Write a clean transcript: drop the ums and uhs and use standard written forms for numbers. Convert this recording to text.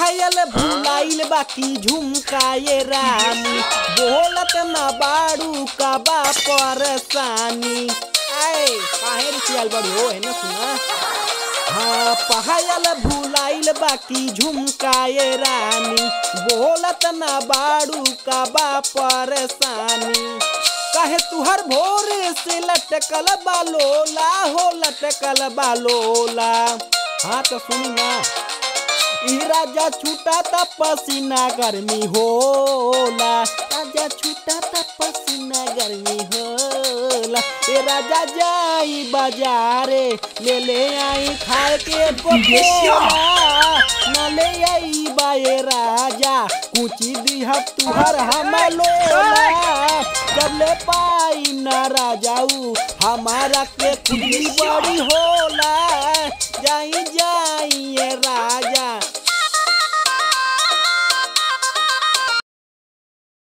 पायल भुलाइल बाकी झुमकाए रानी, बोलत ना बाड़ू का बा परेशानी। आए काहे रुसियाल बड़ी हो है ना सुना। हाँ पायल भुलाइल बाकी झुमकाए रानी, बोलत ना बाड़ू का बा परेशानी। काहे तुहर भोर से लटकल बालोला हो लटकल बालोला। हाँ तो सुनी ना, ई राजा छूटा ता पसीना गर्मी होला, राजा छूटा ता पसीना गर्मी होला। ए राजा जाई बाजारे ले ले आई खाए के पकोड़ा, न ले आई बाए राजा कुची दिहा तुहर हमलोला। जब ले पाई न राजाऊ हमारा के खुली बड़ी होला।